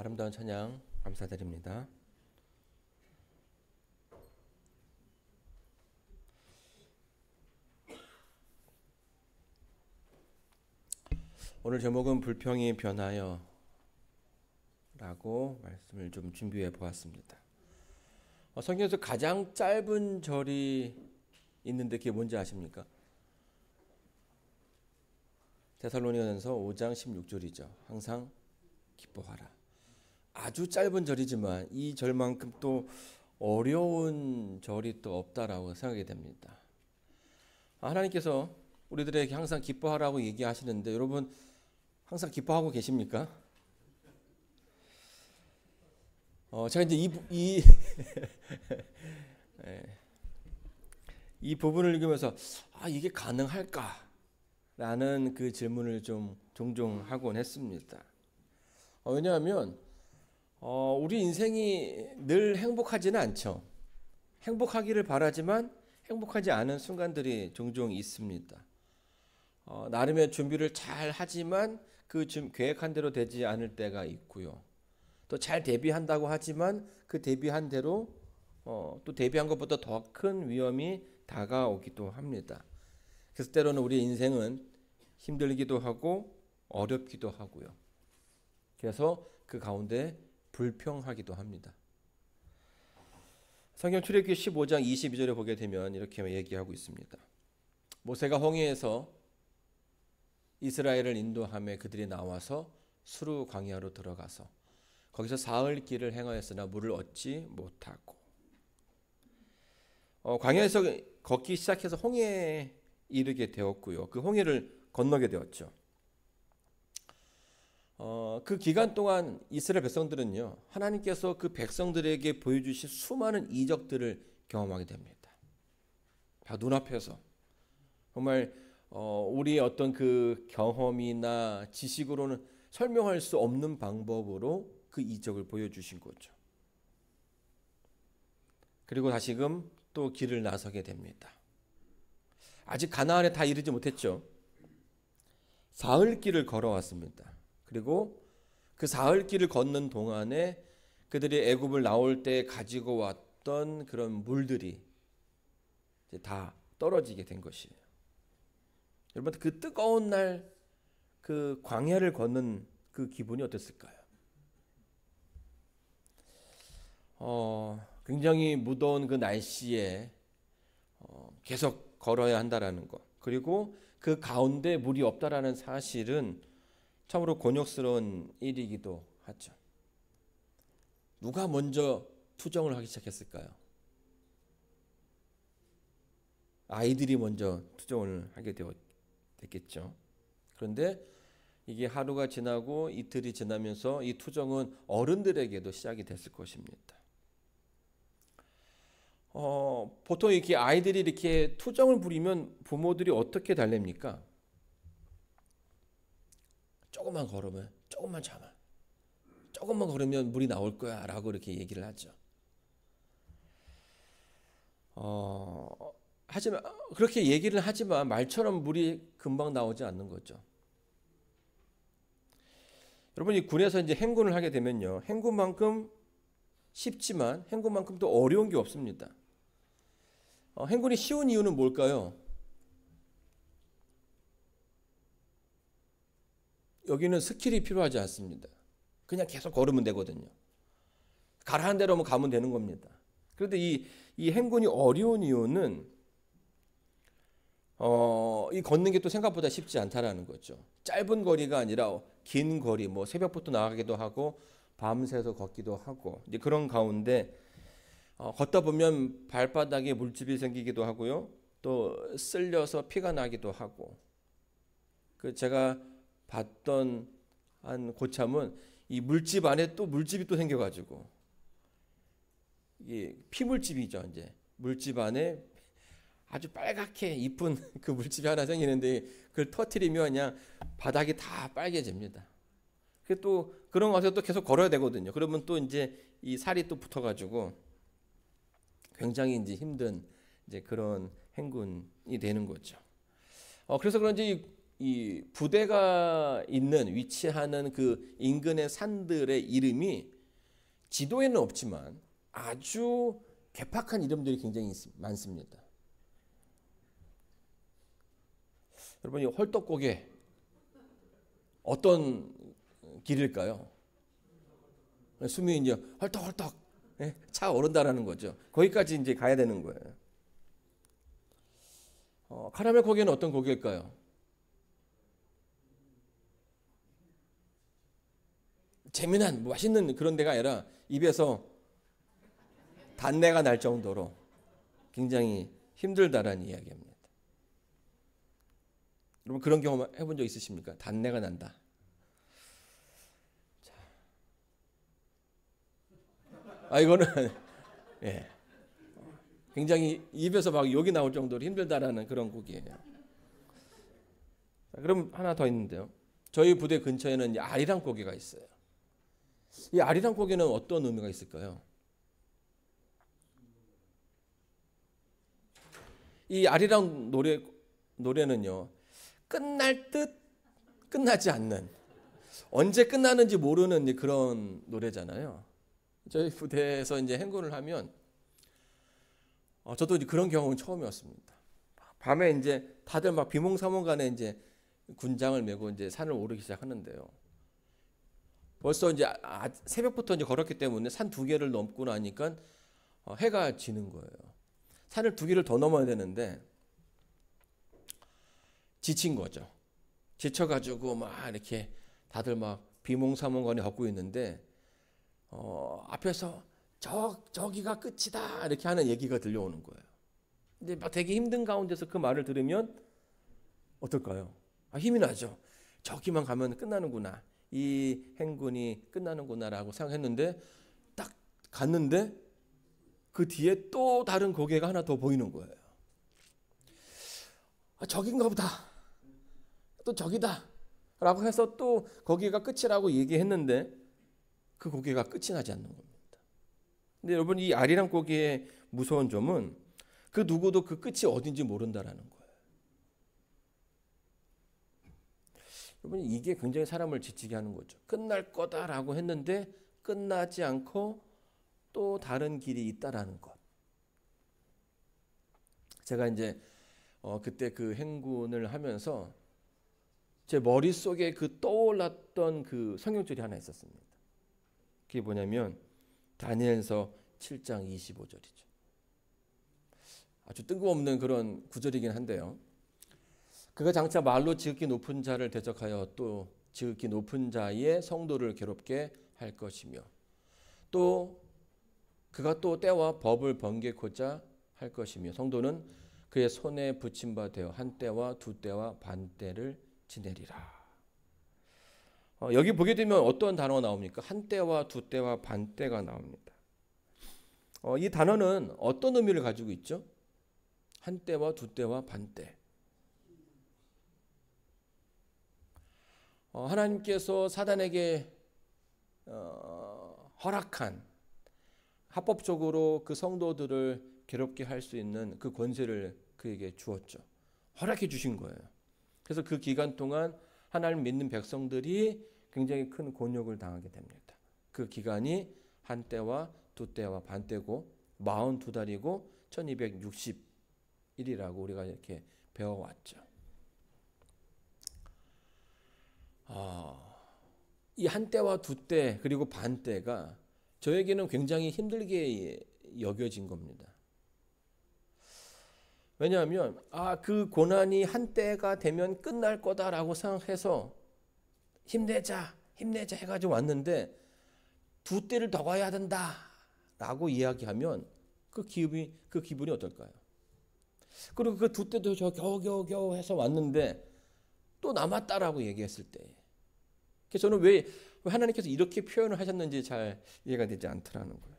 아름다운 찬양 감사드립니다. 오늘 제목은 불평이 변하여 라고 말씀을 좀 준비해 보았습니다. 성경에서 가장 짧은 절이 있는데 그게 뭔지 아십니까? 데살로니가전서 5장 16절이죠. 항상 기뻐하라. 아주 짧은 절이지만 이 절만큼 또 어려운 절이 또 없다라고 생각이 됩니다. 하나님께서 우리들에게 항상 기뻐하라고 얘기하시는데 여러분 항상 기뻐하고 계십니까? 제가 이제 이 부분을 읽으면서 이게 가능할까라는 그 질문을 좀 종종 하곤 했습니다. 왜냐하면 우리 인생이 늘 행복하지는 않죠. 행복하기를 바라지만 행복하지 않은 순간들이 종종 있습니다. 나름의 준비를 잘 하지만 그 계획한 대로 되지 않을 때가 있고요. 또 잘 대비한다고 하지만 그 대비한 대로 또 대비한 것보다 더 큰 위험이 다가오기도 합니다. 그래서 때로는 우리의 인생은 힘들기도 하고 어렵기도 하고요. 그래서 그 가운데 불평하기도 합니다. 성경 출애굽기 15장 22절에 보게 되면 이렇게 얘기하고 있습니다. 모세가 홍해에서 이스라엘을 인도하며 그들이 나와서 수르 광야로 들어가서 거기서 사흘 길을 행하였으나 물을 얻지 못하고 광야에서 걷기 시작해서 홍해에 이르게 되었고요. 그 홍해를 건너게 되었죠. 그 기간 동안 이스라엘 백성들은요, 하나님께서 그 백성들에게 보여주신 수많은 이적들을 경험하게 됩니다. 다 눈앞에서 정말 우리의 어떤 그 경험이나 지식으로는 설명할 수 없는 방법으로 그 이적을 보여주신 거죠. 그리고 다시금 또 길을 나서게 됩니다. 아직 가나안에 다 이르지 못했죠. 사흘 길을 걸어왔습니다. 그리고 그 사흘 길을 걷는 동안에 그들이 애굽을 나올 때 가지고 왔던 그런 물들이 이제 다 떨어지게 된 것이에요. 여러분 그 뜨거운 날 그 광야를 걷는 그 기분이 어땠을까요? 굉장히 무더운 그 날씨에 계속 걸어야 한다라는 것, 그리고 그 가운데 물이 없다라는 사실은 참으로 곤욕스러운 일이기도 하죠. 누가 먼저 투정을 하기 시작했을까요? 아이들이 먼저 투정을 하게 됐겠죠. 그런데 이게 하루가 지나고 이틀이 지나면서 이 투정은 어른들에게도 시작이 됐을 것입니다. 보통 이렇게 아이들이 이렇게 투정을 부리면 부모들이 어떻게 달랩니까? 조금만 걸으면, 조금만 참아, 조금만 걸으면 물이 나올 거야 라고 이렇게 얘기를 하죠. 하지만 그렇게 얘기를 하지만 말처럼 물이 금방 나오지 않는 거죠. 여러분 이 군에서 이제 행군을 하게 되면요, 행군만큼 쉽지만 행군만큼 또 어려운 게 없습니다. 행군이 쉬운 이유는 뭘까요? 여기는 스킬이 필요하지 않습니다. 그냥 계속 걸으면 되거든요. 가라는 대로 가면 되는 겁니다. 그런데 이 행군이 어려운 이유는 이 걷는 게 또 생각보다 쉽지 않다라는 거죠. 짧은 거리가 아니라 긴 거리, 뭐 새벽부터 나가기도 하고 밤새서 걷기도 하고 이제 그런 가운데 걷다 보면 발바닥에 물집이 생기기도 하고요. 또 쓸려서 피가 나기도 하고. 그 제가 봤던 한 고참은 이 물집 안에 또 물집이 또 생겨가지고 이게 피물집이죠. 이제 물집 안에 아주 빨갛게 이쁜 그 물집이 하나 생기는데 그걸 터트리면 그냥 바닥이 다 빨개집니다. 그 또 그런 곳에서 또 계속 걸어야 되거든요. 그러면 또 이제 이 살이 또 붙어가지고 굉장히 이제 힘든 이제 그런 행군이 되는 거죠. 그래서 그런지 이 부대가 있는 위치하는 그 인근의 산들의 이름이 지도에는 없지만 아주 개팍한 이름들이 굉장히 많습니다. 여러분, 이 헐떡고개 어떤 길일까요? 숨이 이제 헐떡헐떡 차 오른다라는 거죠. 거기까지 이제 가야 되는 거예요. 카라멜 고개는 어떤 고개일까요? 재미난 맛있는 그런 데가 아니라 입에서 단내가 날 정도로 굉장히 힘들다라는 이야기입니다. 여러분, 그런 경험 해본 적 있으십니까? 단내가 난다. 이거는 예, 굉장히 입에서 막 욕이 나올 정도로 힘들다라는 그런 곡이에요. 자, 그럼 하나 더 있는데요. 저희 부대 근처에는 아리랑 고개가 있어요. 이 아리랑 고개는 어떤 의미가 있을까요? 이 아리랑 노래는요, 끝날 듯 끝나지 않는, 언제 끝나는지 모르는 그런 노래잖아요. 저희 부대에서 이제 행군을 하면 저도 이제 그런 경험은 처음이었습니다. 밤에 이제 다들 막 비몽사몽간에 이제 군장을 메고 이제 산을 오르기 시작하는데요. 벌써 이제 새벽부터 이제 걸었기 때문에 산 2개를 넘고 나니까 해가 지는 거예요. 산을 2개를 더 넘어야 되는데 지친 거죠. 지쳐가지고 막 이렇게 다들 막 비몽사몽간에 걷고 있는데 앞에서 저기가 끝이다 이렇게 하는 얘기가 들려오는 거예요. 근데 막 되게 힘든 가운데서 그 말을 들으면 어떨까요? 힘이 나죠. 저기만 가면 끝나는구나. 이 행군이 끝나는구나라고 생각했는데 딱 갔는데 그 뒤에 또 다른 고개가 하나 더 보이는 거예요. 저긴가 보다. 또 저기다. 라고 해서 또 거기가 끝이라고 얘기했는데 그 고개가 끝이 나지 않는 겁니다. 근데 여러분, 이 아리랑 고개의 무서운 점은 그 누구도 그 끝이 어딘지 모른다라는 거예요. 여러분, 이게 굉장히 사람을 지치게 하는 거죠. 끝날 거다라고 했는데 끝나지 않고 또 다른 길이 있다라는 것. 제가 이제 그때 그 행군을 하면서 제 머릿속에 그 떠올랐던 그 성경절이 하나 있었습니다. 그게 뭐냐면 다니엘서 7장 25절이죠. 아주 뜬금없는 그런 구절이긴 한데요. 그가 장차 말로 지극히 높은 자를 대적하여 또 지극히 높은 자의 성도를 괴롭게 할 것이며 또 그가 또 때와 법을 번개코자 할 것이며 성도는 그의 손에 붙임 바 되어 한 때와 두 때와 반 때를 지내리라. 여기 보게 되면 어떤 단어가 나옵니까? 한 때와 두 때와 반 때가 나옵니다. 이 단어는 어떤 의미를 가지고 있죠? 한 때와 두 때와 반 때. 하나님께서 사단에게 허락한 합법적으로 그 성도들을 괴롭게 할 수 있는 그 권세를 그에게 주었죠. 허락해 주신 거예요. 그래서 그 기간 동안 하나님 믿는 백성들이 굉장히 큰 곤욕을 당하게 됩니다. 그 기간이 한 때와 두 때와 반 때고 42달이고 1260일이라고 우리가 이렇게 배워왔죠. 이 한 때와 두 때 그리고 반 때가 저에게는 굉장히 힘들게 여겨진 겁니다. 왜냐하면 그 고난이 한 때가 되면 끝날 거다라고 생각해서 힘내자 해가지고 왔는데 두 때를 더 가야 된다라고 이야기하면 그 기분이 어떨까요? 그리고 그 두 때도 저 겨우 해서 왔는데 또 남았다라고 얘기했을 때, 그래서 저는 왜 하나님께서 이렇게 표현을 하셨는지 잘 이해가 되지 않더라는 거예요.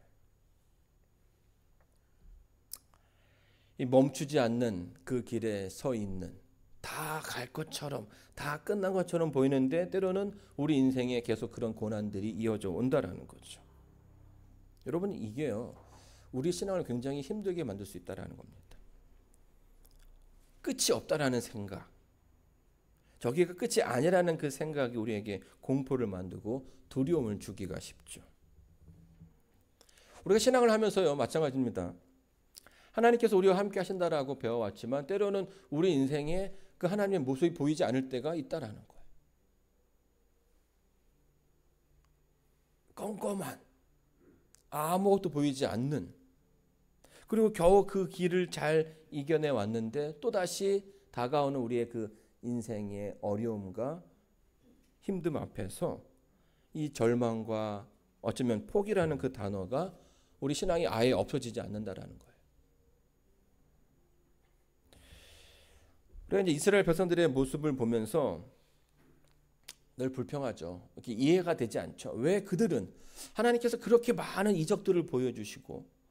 이 멈추지 않는 그 길에 서 있는, 다 갈 것처럼 다 끝난 것처럼 보이는데 때로는 우리 인생에 계속 그런 고난들이 이어져 온다라는 거죠. 여러분, 이게요 우리 신앙을 굉장히 힘들게 만들 수 있다라는 겁니다. 끝이 없다라는 생각, 저기가 끝이 아니라는 그 생각이 우리에게 공포를 만들고 두려움을 주기가 쉽죠. 우리가 신앙을 하면서요, 마찬가지입니다. 하나님께서 우리와 함께 하신다라고 배워왔지만 때로는 우리 인생에 그 하나님의 모습이 보이지 않을 때가 있다라는 거예요. 껌껌한, 아무것도 보이지 않는, 그리고 겨우 그 길을 잘 이겨내 왔는데 또다시 다가오는 우리의 그 인생의 어려움과 힘듦 앞에서 이 절망과 어쩌면 포기라는 그 단어가 우리 신앙이 아예 없어지지 않는다라는 거예요. 그래서 이제 이스라엘 백성들의 모습을 보면서 늘 불평하죠. 이렇게 이해가 되지 않죠. 왜 그들은 하나님께서 그렇게 많은 이적들을 보여주시고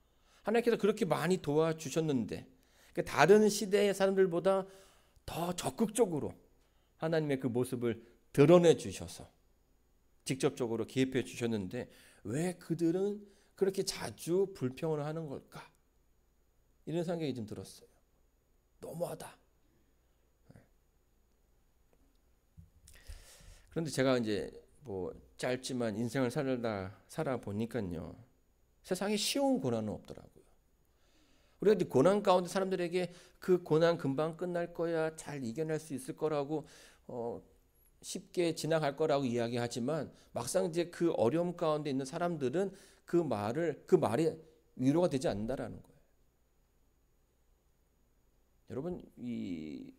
하나님께서 그렇게 많이 도와주셨는데 다른 시대의 사람들보다 더 적극적으로 하나님의 그 모습을 드러내 주셔서 직접적으로 개입해 주셨는데 왜 그들은 그렇게 자주 불평을 하는 걸까? 이런 생각이 좀 들었어요. 너무하다. 그런데 제가 이제 뭐 짧지만 인생을 살아 보니까요, 세상에 쉬운 고난은 없더라고요. 우리가 이제 고난 가운데 사람들에게 그 고난 금방 끝날 거야, 잘 이겨낼 수 있을 거라고 쉽게 지나갈 거라고 이야기하지만 막상 이제 그 어려움 가운데 있는 사람들은 그 말이 위로가 되지 않는다라는 거예요. 여러분, 이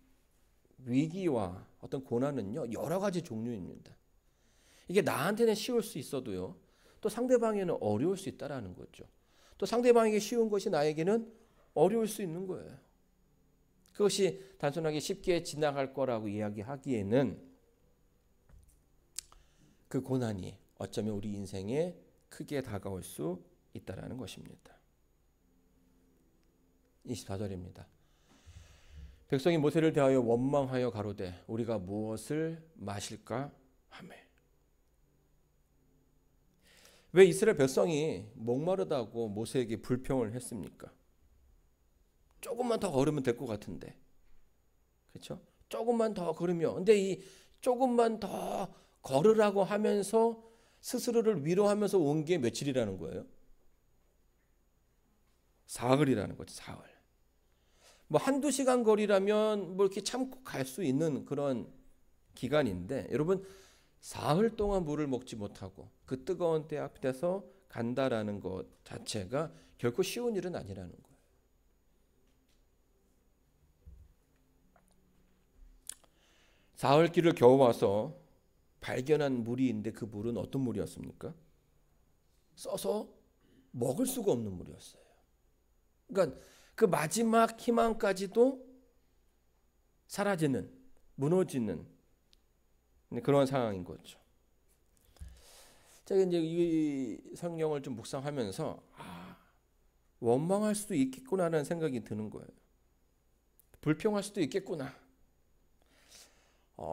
위기와 어떤 고난은요, 여러 가지 종류입니다. 이게 나한테는 쉬울 수 있어도요, 또 상대방에는 어려울 수 있다라는 거죠. 또 상대방에게 쉬운 것이 나에게는 어려울 수 있는 거예요. 그것이 단순하게 쉽게 지나갈 거라고 이야기하기에는 그 고난이 어쩌면 우리 인생에 크게 다가올 수 있다라는 것입니다. 24절입니다. 백성이 모세를 대하여 원망하여 가로되 우리가 무엇을 마실까 하매. 왜 이스라엘 백성이 목마르다고 모세에게 불평을 했습니까? 조금만 더 걸으면 될 것 같은데, 그렇죠? 조금만 더 걸으면. 근데 이 조금만 더 걸으라고 하면서 스스로를 위로하면서 온 게 며칠이라는 거예요? 사흘이라는 거죠. 사흘. 뭐 한두 시간 거리라면 뭐 이렇게 참고 갈 수 있는 그런 기간인데, 여러분 사흘 동안 물을 먹지 못하고 그 뜨거운 때 앞에서 간다라는 것 자체가 결코 쉬운 일은 아니라는 거예요. 사흘 길을 겨우 와서 발견한 물이 있는데 그 물은 어떤 물이었습니까? 써서 먹을 수가 없는 물이었어요. 그러니까 그 마지막 희망까지도 사라지는, 무너지는 그런 상황인 거죠. 제가 이제 이 성경을 좀 묵상하면서 원망할 수도 있겠구나라는 생각이 드는 거예요. 불평할 수도 있겠구나.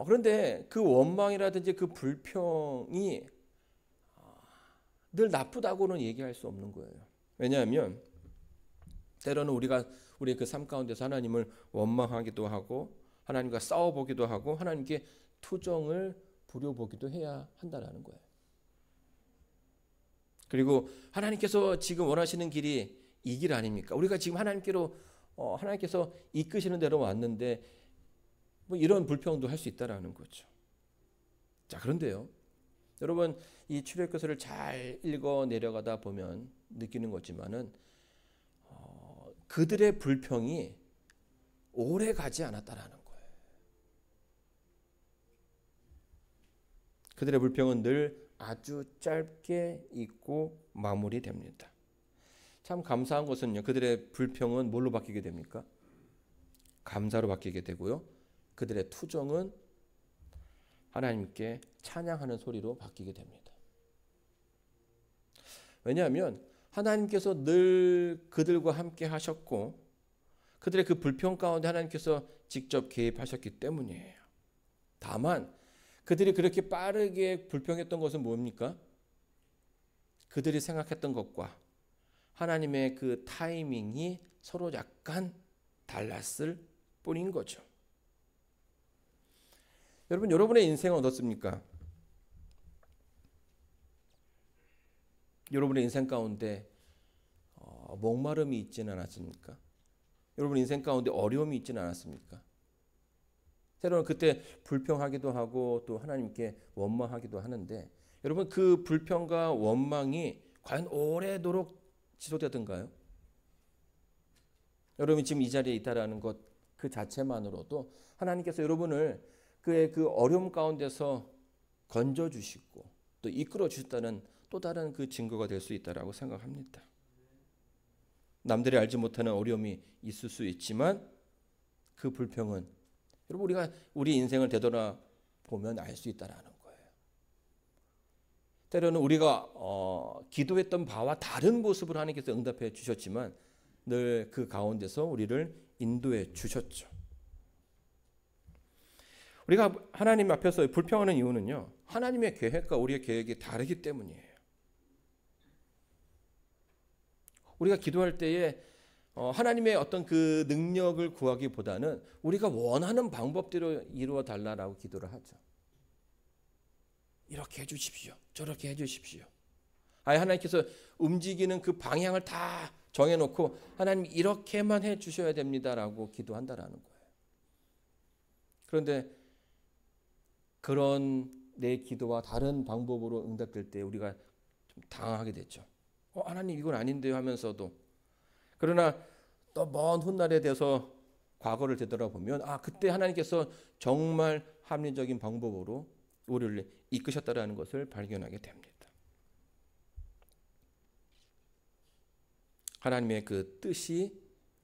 그런데 그 원망이라든지 그 불평이 늘 나쁘다고는 얘기할 수 없는 거예요. 왜냐하면 때로는 우리의 그 삶 가운데서 하나님을 원망하기도 하고 하나님과 싸워보기도 하고 하나님께 투정을 부려보기도 해야 한다는 거예요. 그리고 하나님께서 지금 원하시는 길이 이 길 아닙니까? 우리가 지금 하나님께서 이끄시는 대로 왔는데 뭐 이런 불평도 할 수 있다라는 거죠. 자, 그런데요, 여러분 이 출애굽기서를 잘 읽어 내려가다 보면 느끼는 거지만은 그들의 불평이 오래 가지 않았다라는 거예요. 그들의 불평은 늘 아주 짧게 있고 마무리됩니다. 참 감사한 것은요, 그들의 불평은 뭘로 바뀌게 됩니까? 감사로 바뀌게 되고요, 그들의 투정은 하나님께 찬양하는 소리로 바뀌게 됩니다. 왜냐하면 하나님께서 늘 그들과 함께 하셨고 그들의 그 불평 가운데 하나님께서 직접 개입하셨기 때문이에요. 다만 그들이 그렇게 빠르게 불평했던 것은 뭡니까? 그들이 생각했던 것과 하나님의 그 타이밍이 서로 약간 달랐을 뿐인 거죠. 여러분, 여러분의 인생은 어떻습니까? 여러분의 인생 가운데 목마름이 있지는 않았습니까? 여러분 인생 가운데 어려움이 있지는 않았습니까? 때로는 그때 불평하기도 하고 또 하나님께 원망하기도 하는데, 여러분 그 불평과 원망이 과연 오래도록 지속되던가요? 여러분이 지금 이 자리에 있다라는 것 그 자체만으로도 하나님께서 여러분을 그의 그 어려움 가운데서 건져 주시고 또 이끌어 주셨다는 또 다른 그 증거가 될 수 있다라고 생각합니다. 남들이 알지 못하는 어려움이 있을 수 있지만 그 불평은 여러분 우리가 우리 인생을 되돌아보면 알 수 있다라는 거예요. 때로는 우리가 기도했던 바와 다른 모습으로 하나님께서 응답해 주셨지만 늘 그 가운데서 우리를 인도해 주셨죠. 우리가 하나님 앞에서 불평하는 이유는요, 하나님의 계획과 우리의 계획이 다르기 때문이에요. 우리가 기도할 때에 하나님의 어떤 그 능력을 구하기보다는 우리가 원하는 방법대로 이루어 달라라고 기도를 하죠. 이렇게 해주십시오. 저렇게 해주십시오. 아예 하나님께서 움직이는 그 방향을 다 정해놓고 하나님 이렇게만 해주셔야 됩니다라고 기도한다라는 거예요. 그런데 그런 내 기도와 다른 방법으로 응답될 때 우리가 좀 당황하게 됐죠. 하나님 이건 아닌데요 하면서도, 그러나 또 먼 훗날에 대해서 과거를 되돌아보면 그때 하나님께서 정말 합리적인 방법으로 우리를 이끄셨다라는 것을 발견하게 됩니다. 하나님의 그 뜻이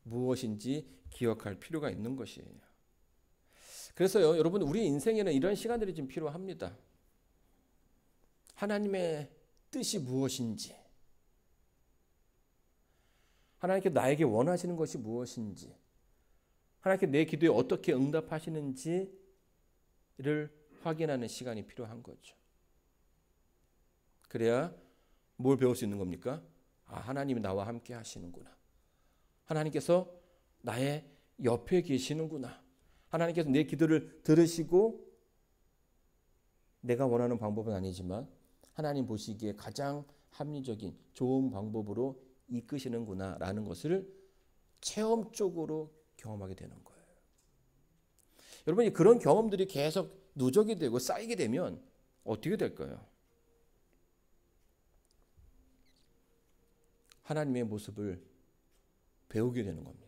무엇인지 기억할 필요가 있는 것이에요. 그래서요, 여러분 우리 인생에는 이런 시간들이 좀 필요합니다. 하나님의 뜻이 무엇인지, 하나님께 나에게 원하시는 것이 무엇인지, 하나님께 내 기도에 어떻게 응답하시는지를 확인하는 시간이 필요한 거죠. 그래야 뭘 배울 수 있는 겁니까? 하나님이 나와 함께 하시는구나. 하나님께서 나의 옆에 계시는구나. 하나님께서 내 기도를 들으시고 내가 원하는 방법은 아니지만 하나님 보시기에 가장 합리적인 좋은 방법으로 이끄시는구나 라는 것을 체험적으로 경험하게 되는 거예요. 여러분이 그런 경험들이 계속 누적이 되고 쌓이게 되면 어떻게 될까요? 하나님의 모습을 배우게 되는 겁니다.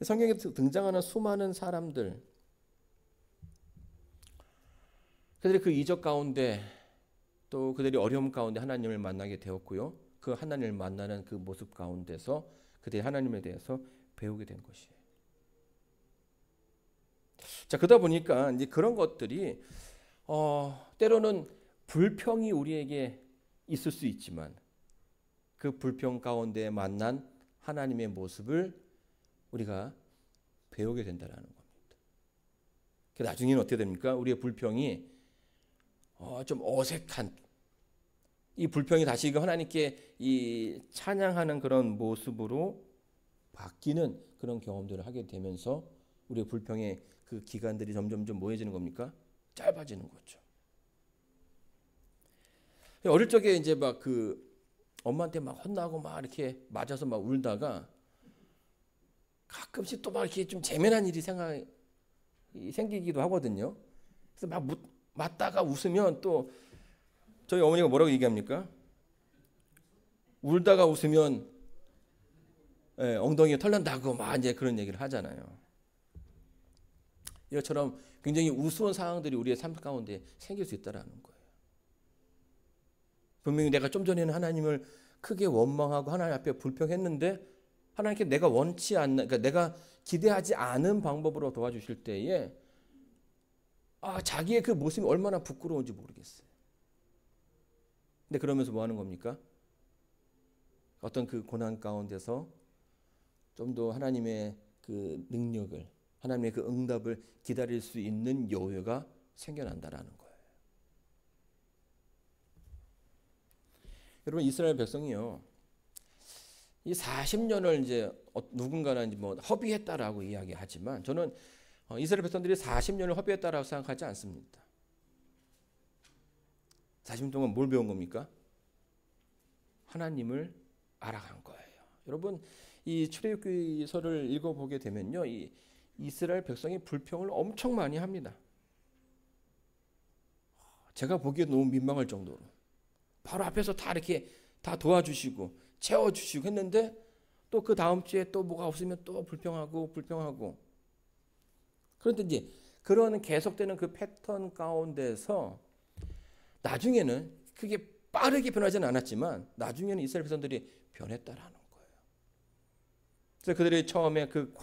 성경에 등장하는 수많은 사람들, 그들이 그 이적 가운데 또 그들이 어려움 가운데 하나님을 만나게 되었고요. 그 하나님을 만나는 그 모습 가운데서 그들이 하나님에 대해서 배우게 된 것이에요. 자, 그러다 보니까 이제 그런 것들이 때로는 불평이 우리에게 있을 수 있지만 그 불평 가운데 만난 하나님의 모습을 우리가 배우게 된다는 겁니다. 나중에는 어떻게 됩니까? 우리의 불평이 좀 어색한 이 불평이 다시 하나님께 이 찬양하는 그런 모습으로 바뀌는 그런 경험들을 하게 되면서 우리의 불평의 그 기간들이 점점점 뭐해지는 겁니까? 짧아지는 거죠. 어릴 적에 이제 막 그 엄마한테 막 혼나고 막 이렇게 맞아서 막 울다가 가끔씩 또 막 이렇게 좀 재미난 일이 생기기도 하거든요. 그래서 막 맞다가 웃으면 또 저희 어머니가 뭐라고 얘기합니까? 울다가 웃으면 엉덩이가 털난다고 막 이제 그런 얘기를 하잖아요. 이것처럼 굉장히 우스운 상황들이 우리의 삶 가운데 생길 수 있다라는 거예요. 분명히 내가 좀 전에는 하나님을 크게 원망하고 하나님 앞에 불평했는데 하나님께 내가 원치 않는, 그러니까 내가 기대하지 않은 방법으로 도와주실 때에 자기의 그 모습이 얼마나 부끄러운지 모르겠어요. 근데 그러면서 뭐 하는 겁니까? 어떤 그 고난 가운데서 좀 더 하나님의 그 능력을, 하나님의 그 응답을 기다릴 수 있는 여유가 생겨난다라는 거예요. 여러분 이스라엘 백성이요, 이 40년을 이제 누군가는 이제 뭐 허비했다라고 이야기하지만 저는 이스라엘 백성들이 40년을 허비했다라고 생각하지 않습니다. 40년 동안 뭘 배운 겁니까? 하나님을 알아간 거예요. 여러분, 이 출애굽기서를 읽어보게 되면요, 이 이스라엘 백성이 불평을 엄청 많이 합니다. 제가 보기에 너무 민망할 정도로 바로 앞에서 다 이렇게 다 도와주시고 채워주시고 했는데 또 그 다음 주에 또 뭐가 없으면 또 불평하고. 그런데 이제 그런 계속되는 그 패턴 가운데서 나중에는 그게 빠르게 변하지는 않았지만 나중에는 이스라엘 백성들이 변했다라는 거예요. 그래서 그들이 처음에 그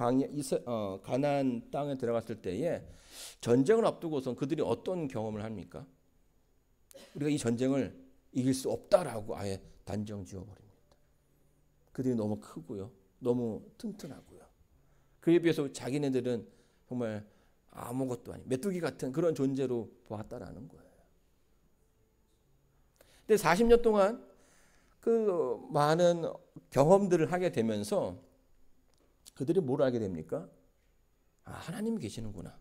가나안 땅에 들어갔을 때에 전쟁을 앞두고선 그들이 어떤 경험을 합니까? 우리가 이 전쟁을 이길 수 없다라고 아예 단정 지어버립니다. 그들이 너무 크고요, 너무 튼튼하고요. 그에 비해서 자기네들은 정말 아무것도 아닌 메뚜기 같은 그런 존재로 보았다라는 거예요. 근데 40년 동안 그 많은 경험들을 하게 되면서 그들이 뭘 알게 됩니까? 하나님이 계시는구나.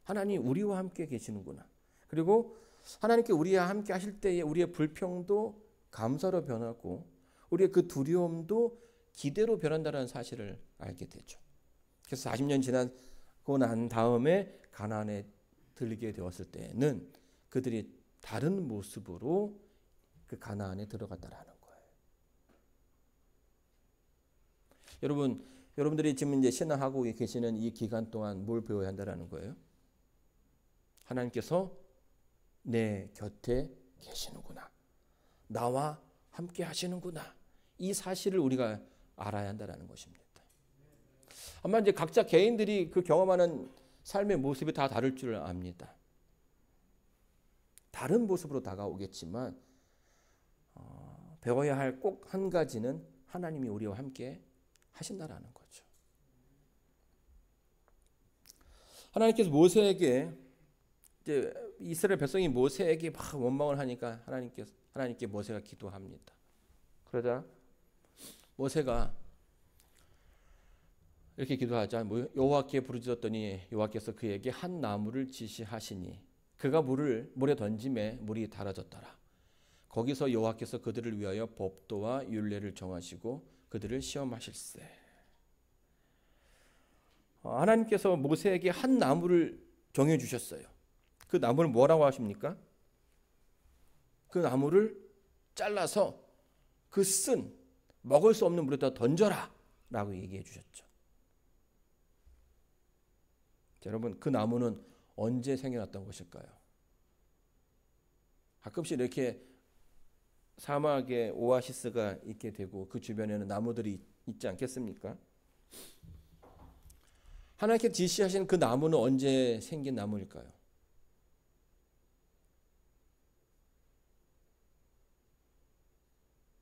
하나님 우리와 함께 계시는구나. 그리고 하나님께 우리와 함께 하실 때에 우리의 불평도 감사로 변하고 우리의 그 두려움도 기대로 변한다는 사실을 알게 되죠. 그래서 40년 지나고 난 다음에 가나안에 들게 되었을 때는 그들이 다른 모습으로 그 가나안에 들어갔다라는 거예요. 여러분들이 지금 이제 신앙하고 계시는 이 기간 동안 뭘 배워야 한다라는 거예요? 하나님께서 내 곁에 계시는구나. 나와 함께 하시는구나. 이 사실을 우리가 알아야 한다는 것입니다. 아마 이제 각자 개인들이 그 경험하는 삶의 모습이 다 다를 줄 압니다. 다른 모습으로 다가오겠지만 배워야 할 꼭 한 가지는 하나님이 우리와 함께 하신다라는 거죠. 하나님께서 모세에게 이제 이스라엘 백성이 모세에게 막 원망을 하니까 하나님께 모세가 기도합니다. 그러자 모세가 이렇게 기도하자 여호와께 부르짖었더니 여호와께서 그에게 한 나무를 지시하시니 그가 물에 던짐에 물이 달아졌더라. 거기서 여호와께서 그들을 위하여 법도와 율례를 정하시고 그들을 시험하실세. 하나님께서 모세에게 한 나무를 정해 주셨어요. 그 나무를 뭐라고 하십니까? 그 나무를 잘라서 그 쓴 먹을 수 없는 물에다 던져라 라고 얘기해 주셨죠. 자, 여러분, 그 나무는 언제 생겨났던 것일까요? 가끔씩 이렇게 사막에 오아시스가 있게 되고 그 주변에는 나무들이 있지 않겠습니까? 하나님께 지시하신 그 나무는 언제 생긴 나무일까요?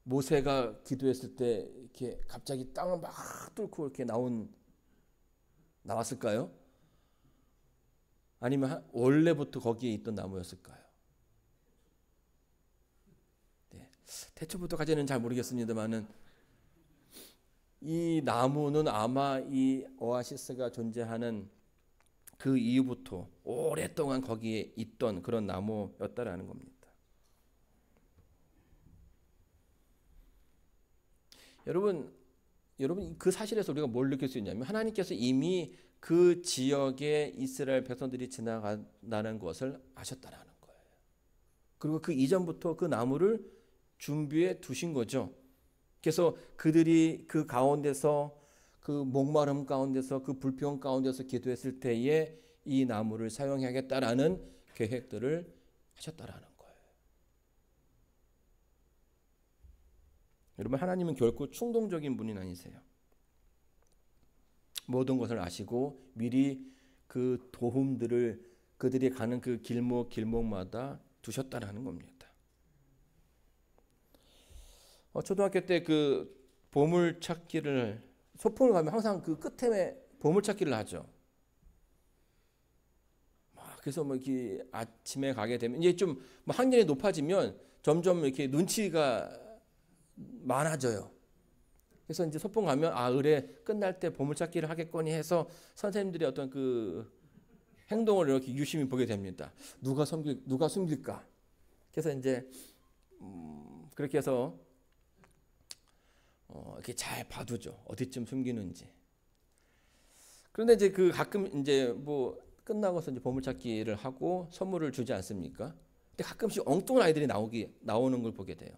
모세가 기도했을 때 이렇게 갑자기 땅을 막 뚫고 이렇게 나왔을까요? 아니면 원래부터 거기에 있던 나무였을까요? 네, 태초부터까지는 잘 모르겠습니다만은 이 나무는 아마 이 오아시스가 존재하는 그 이후부터 오랫동안 거기에 있던 그런 나무였다라는 겁니다. 여러분 그 사실에서 우리가 뭘 느낄 수 있냐면 하나님께서 이미 그 지역에 이스라엘 백성들이 지나간다는 것을 아셨다라는 거예요. 그리고 그 이전부터 그 나무를 준비해 두신 거죠. 그래서 그들이 그 가운데서 그 목마름 가운데서 그 불평 가운데서 기도했을 때에 이 나무를 사용하겠다라는 계획들을 하셨다라는 거예요. 여러분, 하나님은 결코 충동적인 분이 아니세요. 모든 것을 아시고 미리 그 도움들을 그들이 가는 그 길목마다 두셨다라는 겁니다. 초등학교 때 그 보물찾기를 소풍을 가면 항상 그 끝에 보물찾기를 하죠. 그래서 뭐 이렇게 아침에 가게 되면 이제 좀 학년이 높아지면 점점 이렇게 눈치가 많아져요. 그래서 이제 소풍 가면 의뢰 끝날 때 보물찾기를 하겠거니 해서 선생님들이 어떤 그 행동을 이렇게 유심히 보게 됩니다. 누가 숨길까? 그래서 이제 그렇게 해서 이렇게 잘 봐두죠. 어디쯤 숨기는지. 그런데 이제 그 가끔 이제 뭐 끝나고서 이제 보물찾기를 하고 선물을 주지 않습니까? 근데 가끔씩 엉뚱한 아이들이 나오는 걸 보게 돼요.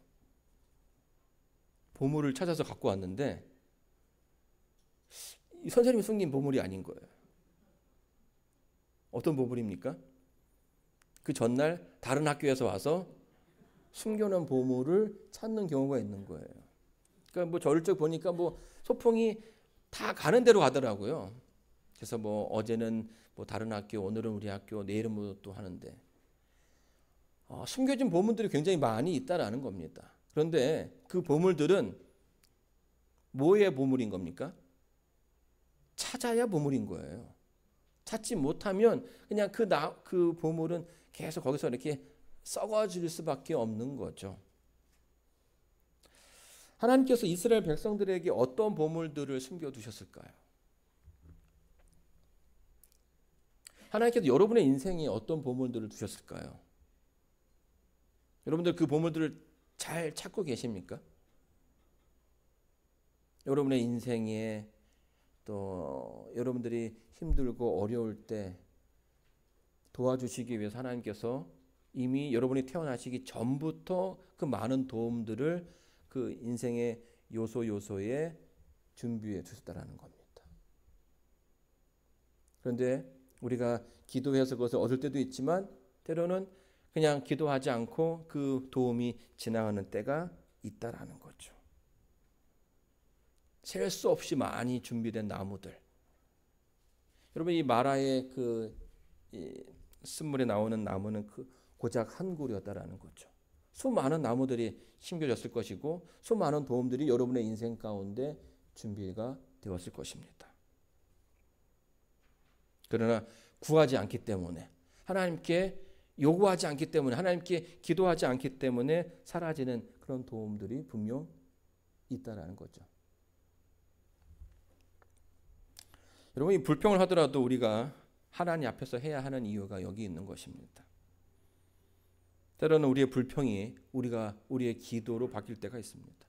보물을 찾아서 갖고 왔는데 이 선생님이 숨긴 보물이 아닌 거예요. 어떤 보물입니까? 그 전날 다른 학교에서 와서 숨겨놓은 보물을 찾는 경우가 있는 거예요. 그러니까 뭐 저를 쭉 보니까 뭐 소풍이 다 가는 대로 가더라고요. 그래서 뭐 어제는 뭐 다른 학교, 오늘은 우리 학교, 내일은 뭐 또 하는데 숨겨진 보물들이 굉장히 많이 있다라는 겁니다. 그런데 그 보물들은 뭐의 보물인 겁니까? 찾아야 보물인 거예요. 찾지 못하면 그냥 그 보물은 계속 거기서 이렇게 썩어질 수밖에 없는 거죠. 하나님께서 이스라엘 백성들에게 어떤 보물들을 숨겨두셨을까요? 하나님께서 여러분의 인생에 어떤 보물들을 두셨을까요? 여러분들 그 보물들을 잘 찾고 계십니까? 여러분의 인생에 또 여러분들이 힘들고 어려울 때 도와주시기 위해서 하나님께서 이미 여러분이 태어나시기 전부터 그 많은 도움들을 그 인생의 요소에 준비해 주셨다는 겁니다. 그런데 우리가 기도해서 그것을 얻을 때도 있지만 때로는 그냥 기도하지 않고 그 도움이 지나가는 때가 있다라는 거죠. 셀 수 없이 많이 준비된 나무들. 여러분 이 마라의 이 쓴물에 나오는 나무는 고작 한 그루였다라는 거죠. 수많은 나무들이 심겨졌을 것이고 수많은 도움들이 여러분의 인생 가운데 준비가 되었을 것입니다. 그러나 구하지 않기 때문에 하나님께 요구하지 않기 때문에 하나님께 기도하지 않기 때문에 사라지는 그런 도움들이 분명 있다라는 거죠. 여러분 이 불평을 하더라도 우리가 하나님 앞에서 해야 하는 이유가 여기 있는 것입니다. 때로는 우리의 불평이 우리의 기도로 바뀔 때가 있습니다.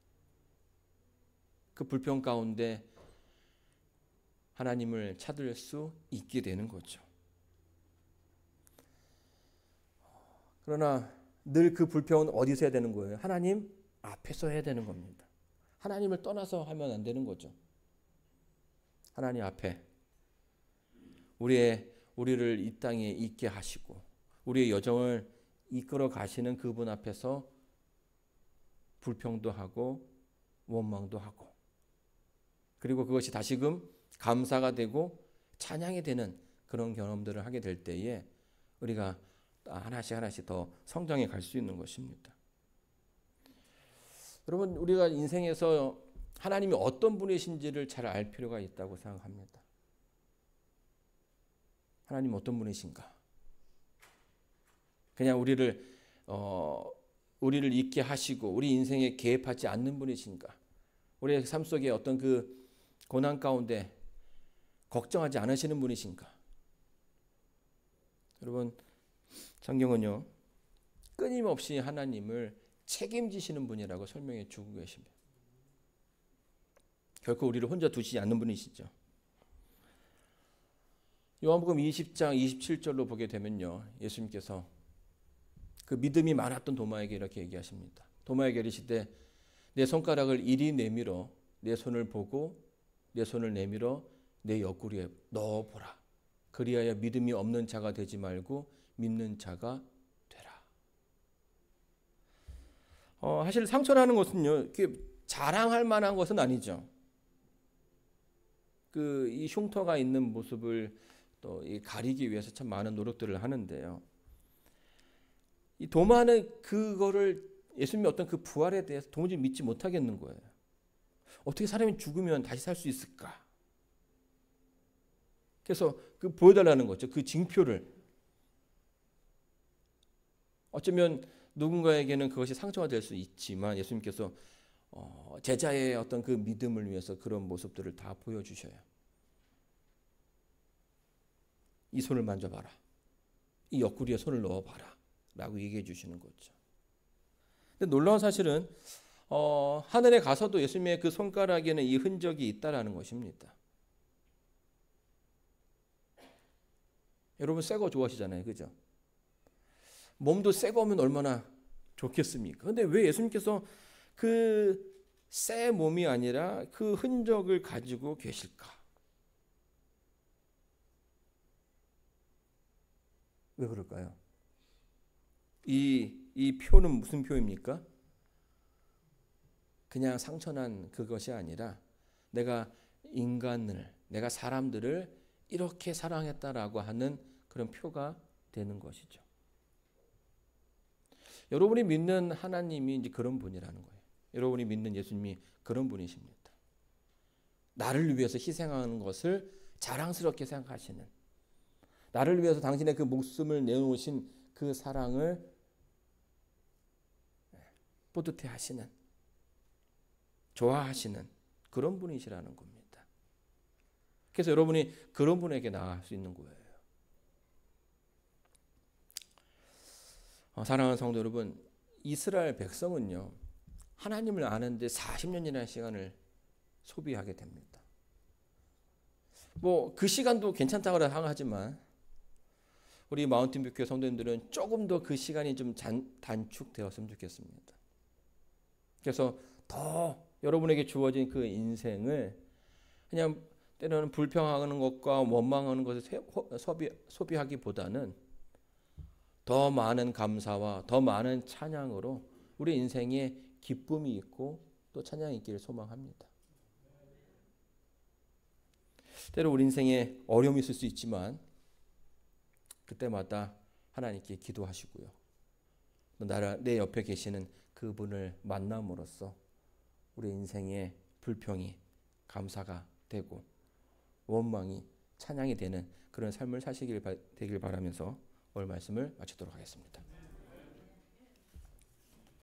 그 불평 가운데 하나님을 찾을 수 있게 되는 거죠. 그러나 늘 그 불평은 어디서 해야 되는 거예요? 하나님 앞에서 해야 되는 겁니다. 하나님을 떠나서 하면 안 되는 거죠. 하나님 앞에 우리를 이 땅에 있게 하시고 우리의 여정을 이끌어 가시는 그분 앞에서 불평도 하고 원망도 하고 그리고 그것이 다시금 감사가 되고 찬양이 되는 그런 경험들을 하게 될 때에 우리가 하나씩 더 성장해 갈 수 있는 것입니다. 여러분 우리가 인생에서 하나님이 어떤 분이신지를 잘 알 필요가 있다고 생각합니다. 하나님 어떤 분이신가? 그냥 우리를 있게 하시고 우리 인생에 개입하지 않는 분이신가? 우리의 삶 속에 어떤 그 고난 가운데 걱정하지 않으시는 분이신가? 여러분 성경은요 끊임없이 하나님을 책임지시는 분이라고 설명해 주고 계십니다. 결코 우리를 혼자 두시지 않는 분이시죠. 요한복음 20장 27절로 보게 되면요 예수님께서 그 믿음이 많았던 도마에게 이렇게 얘기하십니다. 도마에게 이르시되 내 손가락을 이리 내밀어 내 손을 보고 내 손을 내밀어 내 옆구리에 넣어보라. 그리하여 믿음이 없는 자가 되지 말고 믿는 자가 되라. 사실 상처라는 것은요 이렇게 자랑할 만한 것은 아니죠. 이 흉터가 있는 모습을 또 가리기 위해서 참 많은 노력들을 하는데요. 이 도마는 그거를 예수님의 어떤 그 부활에 대해서 도무지 믿지 못하겠는 거예요. 어떻게 사람이 죽으면 다시 살 수 있을까? 그래서 보여달라는 거죠. 그 징표를. 어쩌면 누군가에게는 그것이 상처가 될 수 있지만 예수님께서 제자의 어떤 그 믿음을 위해서 그런 모습들을 다 보여주셔요. 이 손을 만져봐라. 이 옆구리에 손을 넣어봐라. 라고 얘기해 주시는 거죠. 근데 놀라운 사실은 하늘에 가서도 예수님의 그 손가락에는 이 흔적이 있다라는 것입니다. 여러분 새 거 좋아하시잖아요. 그죠? 몸도 새 거면 얼마나 좋겠습니까? 근데 왜 예수님께서 그 새 몸이 아니라 그 흔적을 가지고 계실까? 왜 그럴까요? 이 표는 무슨 표입니까? 그냥 상처난 그것이 아니라 내가 인간을, 내가 사람들을 이렇게 사랑했다라고 하는 그런 표가 되는 것이죠. 여러분이 믿는 하나님이 이제 그런 분이라는 거예요. 여러분이 믿는 예수님이 그런 분이십니다. 나를 위해서 희생하는 것을 자랑스럽게 생각하시는, 나를 위해서 당신의 그 목숨을 내놓으신 그 사랑을 뿌듯해 하시는, 좋아하시는 그런 분이시라는 겁니다. 그래서 여러분이 그런 분에게 나아갈 수 있는 거예요. 사랑하는 성도 여러분, 이스라엘 백성은요, 하나님을 아는데 40년이라는 시간을 소비하게 됩니다. 뭐 그 시간도 괜찮다고 하지만 우리 마운틴 뷰교회 성도님들은 조금 더 그 시간이 좀 단축되었으면 좋겠습니다. 그래서 더 여러분에게 주어진 그 인생을 그냥 때로는 불평하는 것과 원망하는 것을 소비하기보다는 더 많은 감사와 더 많은 찬양으로 우리 인생에 기쁨이 있고 또 찬양이 있기를 소망합니다. 때로 우리 인생에 어려움이 있을 수 있지만 그때마다 하나님께 기도하시고요. 내 옆에 계시는 그분을 만남으로써 우리 인생의 불평이 감사가 되고 원망이 찬양이 되는 그런 삶을 사시길 되길 바라면서 오늘 말씀을 마치도록 하겠습니다.